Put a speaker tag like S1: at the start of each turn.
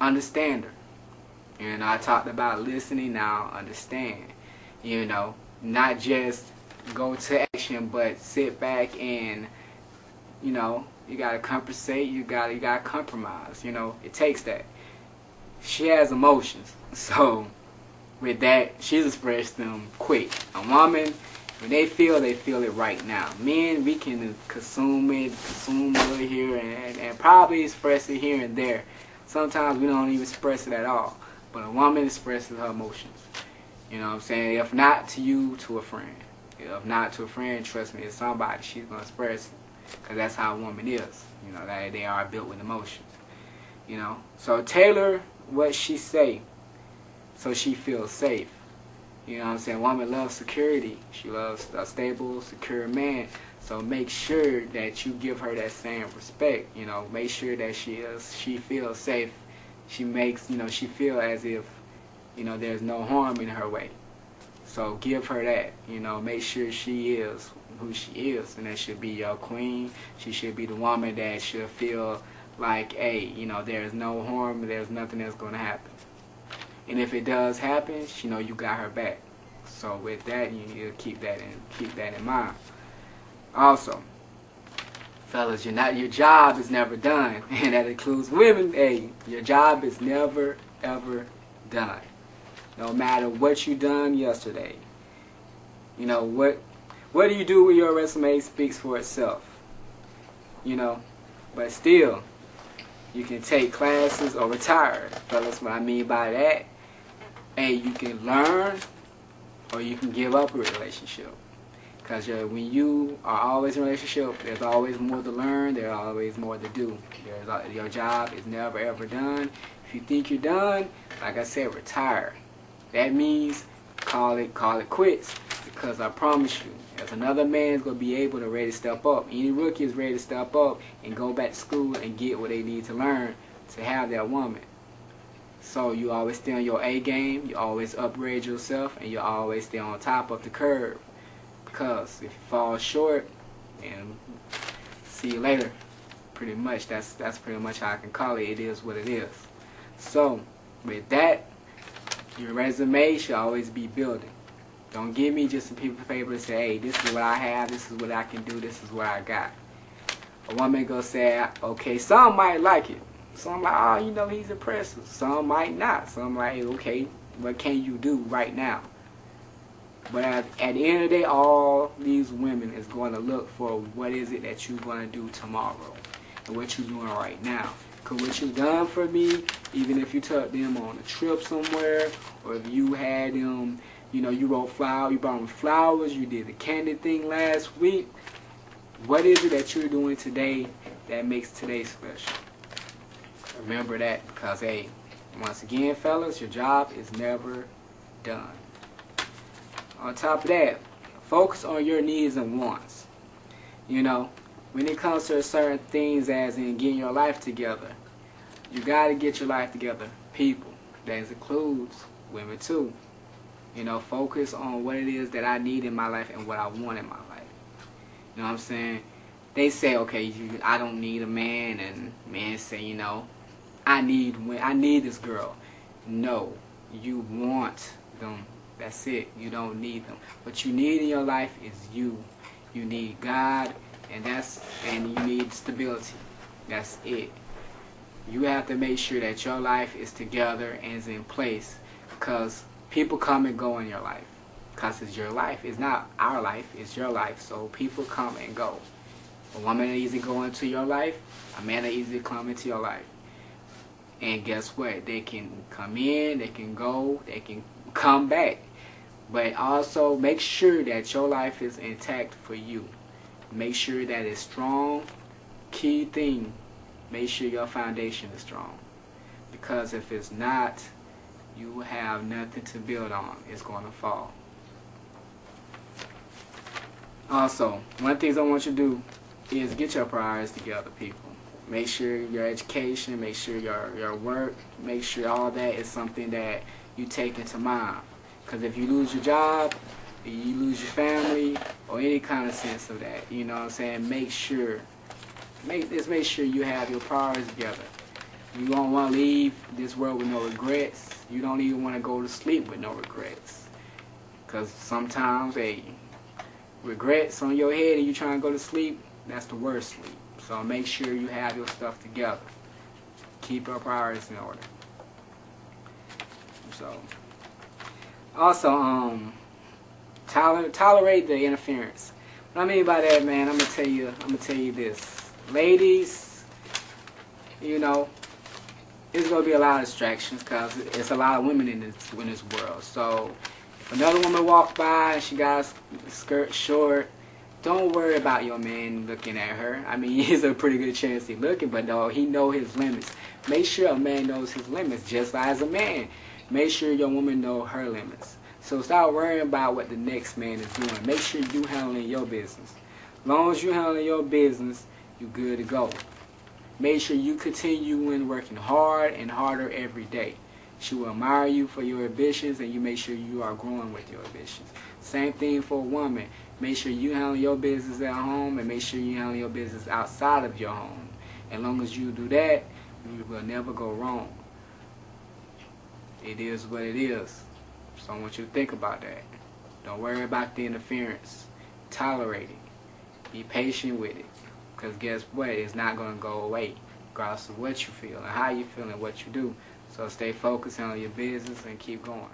S1: understand her. And I talked about listening, now understand. You know, not just go to action, but sit back and, you know, you gotta compensate, you gotta compromise. You know, it takes that. She has emotions, so with that, she's expressed them quick. A woman, when they feel it right now. Men, we can consume a little here and probably express it here and there. Sometimes we don't even express it at all. But a woman expresses her emotions. You know what I'm saying? If not to you, to a friend. If not to a friend, trust me, it's somebody she's going to express it. Because that's how a woman is. You know, they are built with emotions. You know? So tailor what she say so she feels safe. You know what I'm saying? Woman loves security. She loves a stable, secure man. So make sure that you give her that same respect. You know, make sure that she feels safe. She makes, you know, she feel as if, you know, there's no harm in her way. So give her that. You know, make sure she is who she is, and that should be your queen. She should be the woman that should feel like, hey, you know, there's no harm, there's nothing that's going to happen. And if it does happen, you know, you got her back. So with that, you need to keep that in mind. Also, fellas, your job is never done, and that includes women. Hey, your job is never ever done. No matter what you done yesterday. You know what do you do with your resume speaks for itself. You know, but still, you can take classes or retire, fellas. What I mean by that, hey, you can learn or you can give up a relationship. Because when you are always in a relationship, there's always more to learn, there's always more to do. Your job is never ever done. If you think you're done, like I said, retire. That means call it quits. Because I promise you, there's another man's going to be able to ready to step up. Any rookie is ready to step up and go back to school and get what they need to learn to have that woman. So you always stay on your A game, you always upgrade yourself, and you always stay on top of the curve. Because if you fall short, and see you later. Pretty much, that's pretty much how I can call it. It is what it is. So with that, your resume should always be building. Don't give me just a piece of paper and say, hey, this is what I have, this is what I can do, this is what I got. A woman gonna say, okay, some might like it. Some like, oh, you know, he's impressive. Some might not. Some like, okay, what can you do right now? But at the end of the day, all these women is going to look for what is it that you're going to do tomorrow and what you're doing right now. Because what you've done for me, even if you took them on a trip somewhere, or if you had them, you know, you brought them flowers, you did the candy thing last week, what is it that you're doing today that makes today special? Remember that, because, hey, once again, fellas, your job is never done. On top of that, focus on your needs and wants. You know, when it comes to certain things as in getting your life together, you got to get your life together. People, that includes women too. You know, focus on what it is that I need in my life and what I want in my life. You know what I'm saying? They say, okay, I don't need a man, and men say, you know, I need this girl. No, you want them. That's it. You don't need them. What you need in your life is you. You need God, and you need stability. That's it. You have to make sure that your life is together and is in place, because people come and go in your life. Because it's your life. It's not our life. It's your life. So people come and go. A woman will easily go into your life. A man will easily come into your life. And guess what? They can come in, they can go, they can come back. But also make sure that your life is intact for you. Make sure that it's strong. Key thing, make sure your foundation is strong. Because if it's not, you have nothing to build on. It's going to fall. Also, one of the things I want you to do is get your priorities together, people. Make sure your education, make sure your work, make sure all that is something that you take into mind. Because if you lose your job, you lose your family, or any kind of sense of that, you know what I'm saying? Make sure you have your priorities together. You don't want to leave this world with no regrets. You don't even want to go to sleep with no regrets. Because sometimes, hey, regrets on your head and you trying to go to sleep, that's the worst sleep. So make sure you have your stuff together. Keep your priorities in order. So, also, tolerate the interference. What I mean by that, man, I'm gonna tell you this, ladies. You know, it's gonna be a lot of distractions because it's a lot of women in this world. So, if another woman walks by and she got a skirt short, don't worry about your man looking at her. I mean, it's a pretty good chance he's looking, but no, he know his limits. Make sure a man knows his limits, just as a man. Make sure your woman know her limits. So stop worrying about what the next man is doing. Make sure you handling your business. As long as you handling your business, you good to go. Make sure you continue working hard and harder every day. She will admire you for your ambitions, and you make sure you are growing with your ambitions. Same thing for a woman. Make sure you handle your business at home, and make sure you handle your business outside of your home. As long as you do that, you will never go wrong. It is what it is. So I want you to think about that. Don't worry about the interference. Tolerate it. Be patient with it. Because guess what? It's not going to go away. Regardless of what you feel and how you feel and what you do. So stay focused on your business and keep going.